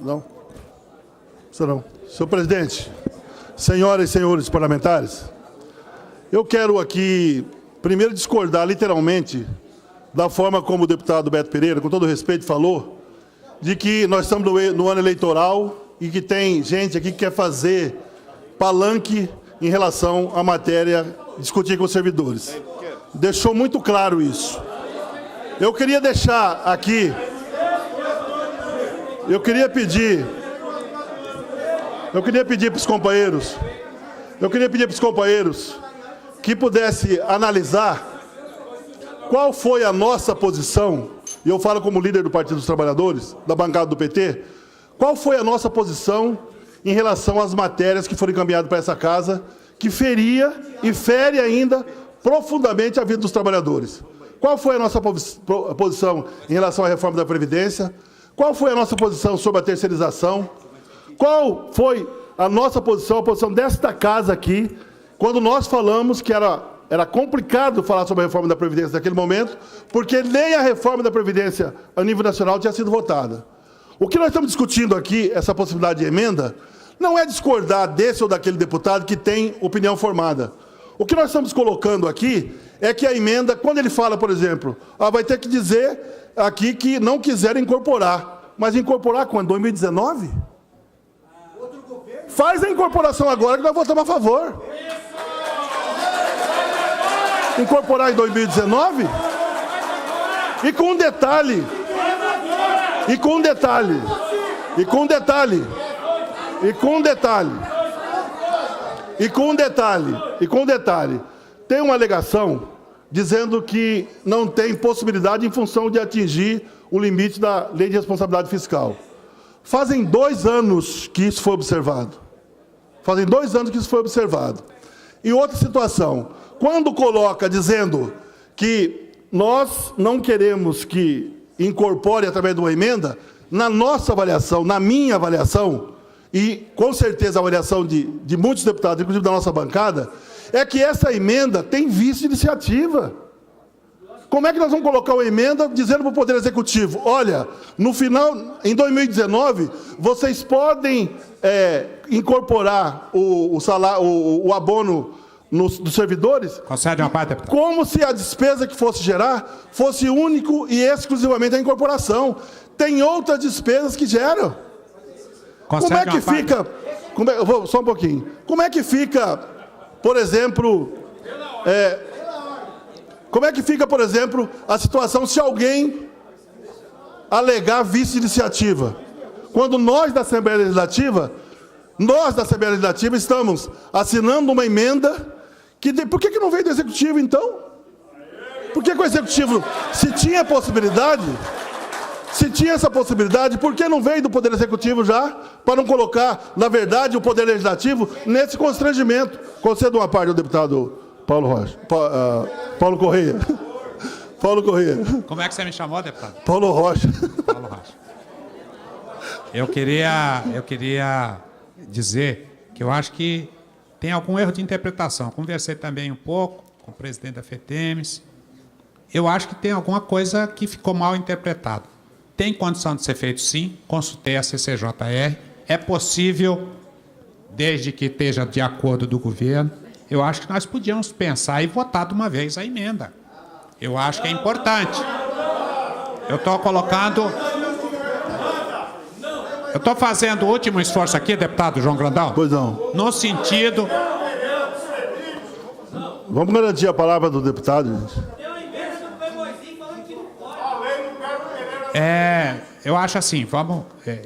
Não? Senhor presidente, senhoras e senhores parlamentares, eu quero aqui, primeiro, discordar literalmente da forma como o deputado Beto Pereira, com todo respeito, falou, de que nós estamos no ano eleitoral e que tem gente aqui que quer fazer palanque em relação à matéria discutir com os servidores. Deixou muito claro isso. Eu queria deixar aqui, eu queria pedir para os companheiros que pudesse analisar qual foi a nossa posição, e eu falo como líder do Partido dos Trabalhadores, da bancada do PT, qual foi a nossa posição em relação às matérias que foram encaminhadas para essa casa, que feria e fere ainda profundamente a vida dos trabalhadores. Qual foi a nossa posição em relação à reforma da Previdência? Qual foi a nossa posição sobre a terceirização? Qual foi a nossa posição, a posição desta casa aqui, quando nós falamos que era complicado falar sobre a reforma da Previdência naquele momento, porque nem a reforma da Previdência a nível nacional tinha sido votada. O que nós estamos discutindo aqui, essa possibilidade de emenda, não é discordar desse ou daquele deputado que tem opinião formada. O que nós estamos colocando aqui é que a emenda, quando ele fala, por exemplo, vai ter que dizer aqui que não quiseram incorporar. Mas incorporar quando? 2019? Faz a incorporação agora que nós votamos a favor. Incorporar em 2019? E com um detalhe. Tem uma alegação dizendo que não tem possibilidade em função de atingir o limite da Lei de Responsabilidade Fiscal. Fazem 2 anos que isso foi observado. E outra situação, quando coloca dizendo que nós não queremos que incorpore através de uma emenda, na nossa avaliação, na minha avaliação, e com certeza a avaliação de muitos deputados, inclusive da nossa bancada, é que essa emenda tem vício de iniciativa. Como é que nós vamos colocar uma emenda dizendo para o Poder Executivo, olha, no final, em 2019, vocês podem incorporar o salário, o abono dos servidores, concede uma parte, deputado, como se a despesa que fosse gerar fosse único e exclusivamente a incorporação. Tem outras despesas que geram. concede Como é que fica... só um pouquinho. Como é que fica, por exemplo... como é que fica, por exemplo, a situação se alguém alegar vice-iniciativa? Quando nós da Assembleia Legislativa estamos assinando uma emenda que... Por que não veio do Executivo, então? Por que o Executivo, se tinha essa possibilidade, por que não veio do Poder Executivo já, para não colocar, na verdade, o Poder Legislativo nesse constrangimento? Concedo uma parte ao deputado Paulo Correia. Como é que você me chamou, deputado? Paulo Rocha. Paulo Rocha. Eu queria dizer que eu acho que tem algum erro de interpretação. Conversei também um pouco com o presidente da FETEMES. Eu acho que tem alguma coisa que ficou mal interpretado. Tem condição de ser feito, sim. Consultei a CCJR. É possível, desde que esteja de acordo do governo. Eu acho que nós podíamos pensar e votar de uma vez a emenda. Eu acho que é importante. Eu estou fazendo o último esforço aqui, deputado João Grandão. Pois não. No sentido... Vamos garantir a palavra do deputado, gente. Eu acho assim,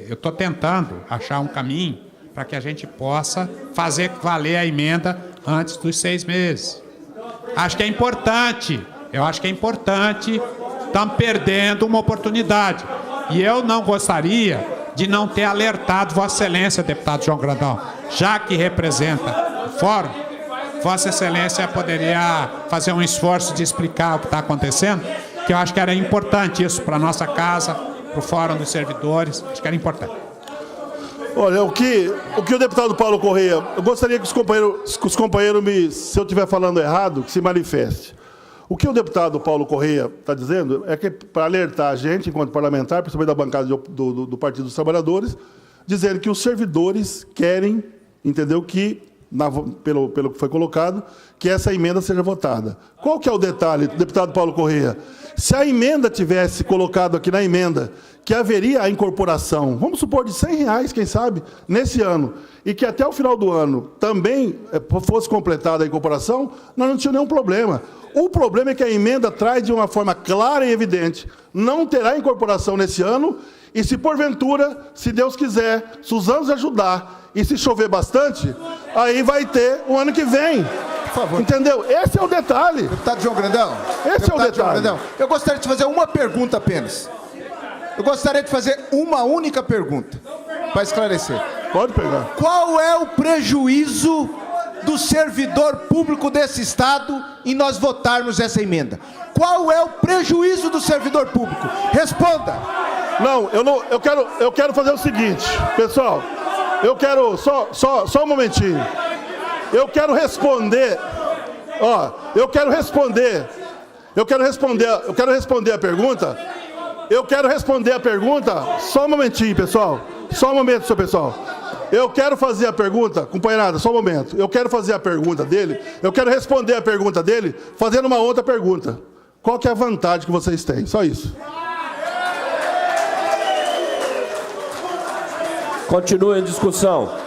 eu estou tentando achar um caminho para que a gente possa fazer valer a emenda antes dos 6 meses. Acho que é importante. Eu acho que é importante. Estamos perdendo uma oportunidade. E eu não gostaria de não ter alertado Vossa Excelência, deputado João Grandão, já que representa o fórum, Vossa Excelência poderia fazer um esforço de explicar o que está acontecendo, que eu acho que era importante isso para a nossa casa, para o Fórum dos Servidores, acho que era importante. Olha, o que o deputado Paulo Correia, eu gostaria que os companheiros, se eu estiver falando errado, que se manifeste. O que o deputado Paulo Correia está dizendo é que, para alertar a gente, enquanto parlamentar, principalmente da bancada do Partido dos Trabalhadores, dizendo que os servidores querem, entendeu, que, pelo que foi colocado, que essa emenda seja votada. Qual que é o detalhe, deputado Paulo Corrêa? Se a emenda tivesse colocado aqui na emenda que haveria a incorporação, vamos supor, de R$100, quem sabe, nesse ano, e que até o final do ano também fosse completada a incorporação, nós não tínhamos nenhum problema. O problema é que a emenda traz de uma forma clara e evidente, não terá incorporação nesse ano, e se porventura, se Deus quiser, se os anos ajudar, e se chover bastante, aí vai ter o ano que vem. Por favor. Entendeu? Esse é o detalhe. Deputado João Grandão. Esse é o detalhe. João Grandão, eu gostaria de fazer uma pergunta apenas. Eu gostaria de fazer uma única pergunta, para esclarecer. Pode pegar. Qual é o prejuízo do servidor público desse Estado em nós votarmos essa emenda? Qual é o prejuízo do servidor público? Responda. Não, eu quero fazer o seguinte, pessoal. Eu quero, só um momentinho. Eu quero responder a pergunta. Só um momentinho, pessoal. Só um momento, seu pessoal. Eu quero fazer a pergunta, companheirada, só um momento. Eu quero fazer a pergunta dele, eu quero responder a pergunta dele fazendo uma outra pergunta. Qual que é a vantagem que vocês têm? Só isso. Continua em discussão.